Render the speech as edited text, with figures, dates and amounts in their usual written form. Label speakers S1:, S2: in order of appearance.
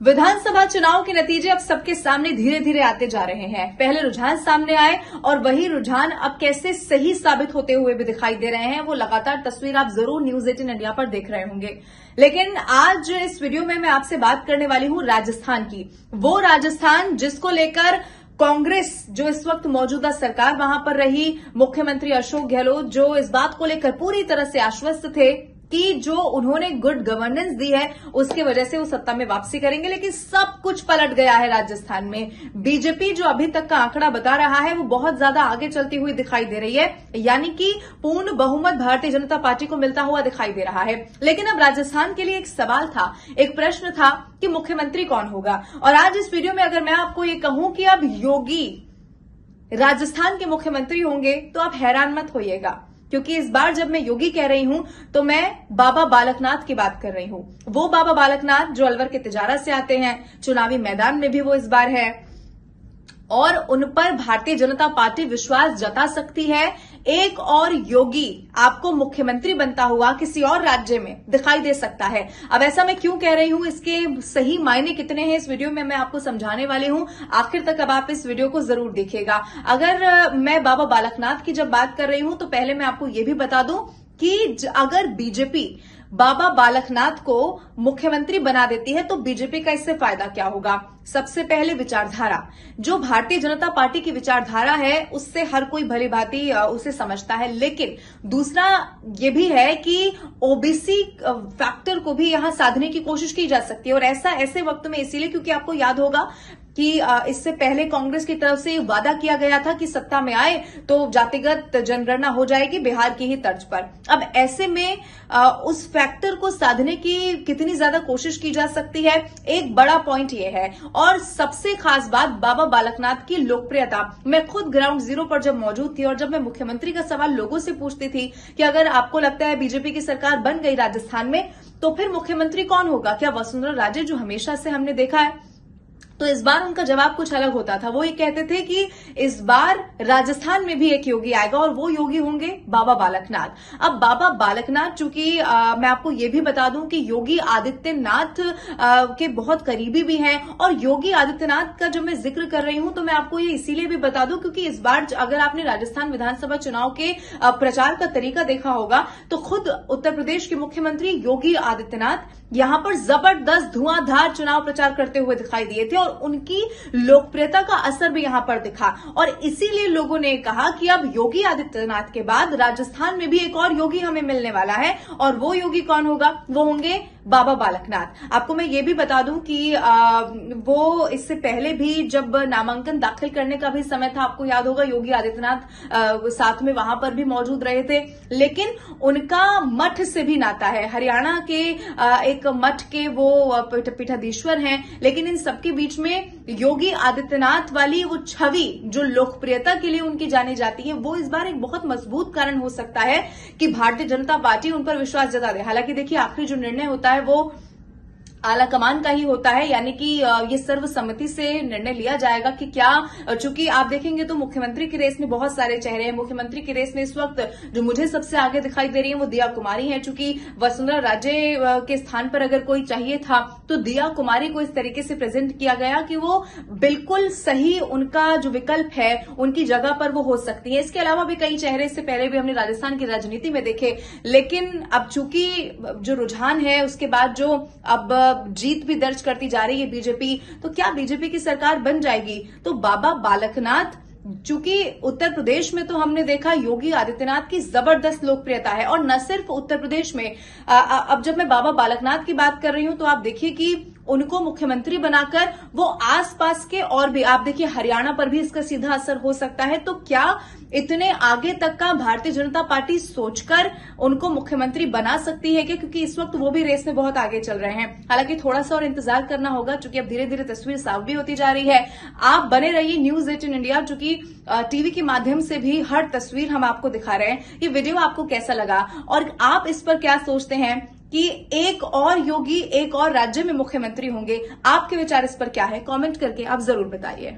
S1: विधानसभा चुनाव के नतीजे अब सबके सामने धीरे धीरे आते जा रहे हैं। पहले रुझान सामने आए और वही रुझान अब कैसे सही साबित होते हुए भी दिखाई दे रहे हैं। वो लगातार तस्वीर आप जरूर न्यूज 18 इंडिया पर देख रहे होंगे। लेकिन आज इस वीडियो में मैं आपसे बात करने वाली हूं राजस्थान की। वो राजस्थान जिसको लेकर कांग्रेस, जो इस वक्त मौजूदा सरकार वहां पर रही, मुख्यमंत्री अशोक गहलोत जो इस बात को लेकर पूरी तरह से आश्वस्त थे कि जो उन्होंने गुड गवर्नेंस दी है उसकी वजह से वो सत्ता में वापसी करेंगे। लेकिन सब कुछ पलट गया है राजस्थान में। बीजेपी जो अभी तक का आंकड़ा बता रहा है वो बहुत ज्यादा आगे चलती हुई दिखाई दे रही है, यानी कि पूर्ण बहुमत भारतीय जनता पार्टी को मिलता हुआ दिखाई दे रहा है। लेकिन अब राजस्थान के लिए एक सवाल था, एक प्रश्न था कि मुख्यमंत्री कौन होगा। और आज इस वीडियो में अगर मैं आपको ये कहूं कि अब योगी राजस्थान के मुख्यमंत्री होंगे तो आप हैरान मत होइएगा, क्योंकि इस बार जब मैं योगी कह रही हूं तो मैं बाबा बालकनाथ की बात कर रही हूं। वो बाबा बालकनाथ जो अलवर के तिजारा से आते हैं, चुनावी मैदान में भी वो इस बार है और उन पर भारतीय जनता पार्टी विश्वास जता सकती है। एक और योगी आपको मुख्यमंत्री बनता हुआ किसी और राज्य में दिखाई दे सकता है। अब ऐसा मैं क्यों कह रही हूं, इसके सही मायने कितने हैं इस वीडियो में मैं आपको समझाने वाली हूं। आखिर तक अब आप इस वीडियो को जरूर देखिएगा। अगर मैं बाबा बालकनाथ की जब बात कर रही हूं तो पहले मैं आपको यह भी बता दूं कि अगर बीजेपी बाबा बालकनाथ को मुख्यमंत्री बना देती है तो बीजेपी का इससे फायदा क्या होगा। सबसे पहले विचारधारा, जो भारतीय जनता पार्टी की विचारधारा है उससे हर कोई भली भांति उसे समझता है। लेकिन दूसरा ये भी है कि ओबीसी फैक्टर को भी यहां साधने की कोशिश की जा सकती है। और ऐसा ऐसे वक्त में इसीलिए क्योंकि आपको याद होगा कि इससे पहले कांग्रेस की तरफ से वादा किया गया था कि सत्ता में आए तो जातिगत जनगणना हो जाएगी बिहार की ही तर्ज पर। अब ऐसे में उस फैक्टर को साधने की कितनी ज्यादा कोशिश की जा सकती है, एक बड़ा पॉइंट ये है। और सबसे खास बात बाबा बालकनाथ की लोकप्रियता। मैं खुद ग्राउंड जीरो पर जब मौजूद थी और जब मैं मुख्यमंत्री का सवाल लोगों से पूछती थी कि अगर आपको लगता है बीजेपी की सरकार बन गई राजस्थान में तो फिर मुख्यमंत्री कौन होगा, क्या वसुंधरा राजे जो हमेशा से हमने देखा है, तो इस बार उनका जवाब कुछ अलग होता था। वो ये कहते थे कि इस बार राजस्थान में भी एक योगी आएगा और वो योगी होंगे बाबा बालकनाथ। अब बाबा बालकनाथ चूंकि मैं आपको ये भी बता दूं कि योगी आदित्यनाथ के बहुत करीबी भी हैं। और योगी आदित्यनाथ का जब मैं जिक्र कर रही हूं तो मैं आपको ये इसीलिए भी बता दूं क्योंकि इस बार अगर आपने राजस्थान विधानसभा चुनाव के प्रचार का तरीका देखा होगा तो खुद उत्तर प्रदेश के मुख्यमंत्री योगी आदित्यनाथ यहां पर जबरदस्त धुआंधार चुनाव प्रचार करते हुए दिखाई दिए थे और उनकी लोकप्रियता का असर भी यहां पर दिखा। और इसीलिए लोगों ने कहा कि अब योगी आदित्यनाथ के बाद राजस्थान में भी एक और योगी हमें मिलने वाला है। और वो योगी कौन होगा, वो होंगे बाबा बालकनाथ। आपको मैं ये भी बता दूं कि वो इससे पहले भी जब नामांकन दाखिल करने का भी समय था, आपको याद होगा योगी आदित्यनाथ साथ में वहां पर भी मौजूद रहे थे। लेकिन उनका मठ से भी नाता है, हरियाणा के एक मठ के वो पीठाधीश्वर हैं। लेकिन इन सबके बीच में योगी आदित्यनाथ वाली वो छवि जो लोकप्रियता के लिए उनकी जानी जाती है, वो इस बार एक बहुत मजबूत कारण हो सकता है कि भारतीय जनता पार्टी उन पर विश्वास जता दे। हालांकि देखिए आखिरी जो निर्णय होता है वो आला कमान का ही होता है, यानी कि ये सर्वसम्मति से निर्णय लिया जाएगा कि क्या, चूंकि आप देखेंगे तो मुख्यमंत्री की रेस में बहुत सारे चेहरे हैं। मुख्यमंत्री की रेस में इस वक्त जो मुझे सबसे आगे दिखाई दे रही है वो दिया कुमारी है। चूंकि वसुंधरा राजे के स्थान पर अगर कोई चाहिए था तो दिया कुमारी को इस तरीके से प्रेजेंट किया गया कि वो बिल्कुल सही उनका जो विकल्प है उनकी जगह पर वो हो सकती है। इसके अलावा भी कई चेहरे इससे पहले भी हमने राजस्थान की राजनीति में देखे। लेकिन अब चूंकि जो रुझान है उसके बाद जो अब जीत भी दर्ज करती जा रही है बीजेपी, तो क्या बीजेपी की सरकार बन जाएगी। तो बाबा बालकनाथ, चूंकि उत्तर प्रदेश में तो हमने देखा योगी आदित्यनाथ की जबरदस्त लोकप्रियता है और न सिर्फ उत्तर प्रदेश में। अब जब मैं बाबा बालकनाथ की बात कर रही हूं तो आप देखिए कि उनको मुख्यमंत्री बनाकर वो आसपास के और भी, आप देखिए हरियाणा पर भी इसका सीधा असर हो सकता है। तो क्या इतने आगे तक का भारतीय जनता पार्टी सोचकर उनको मुख्यमंत्री बना सकती है क्या, क्योंकि इस वक्त वो भी रेस में बहुत आगे चल रहे हैं। हालांकि थोड़ा सा और इंतजार करना होगा क्योंकि अब धीरे धीरे तस्वीर साफ भी होती जा रही है। आप बने रहिए न्यूज 18 इंडिया, चूंकि टीवी के माध्यम से भी हर तस्वीर हम आपको दिखा रहे हैं। ये वीडियो आपको कैसा लगा और आप इस पर क्या सोचते हैं कि एक और योगी एक और राज्य में मुख्यमंत्री होंगे, आपके विचार इस पर क्या है, कमेंट करके आप जरूर बताइए।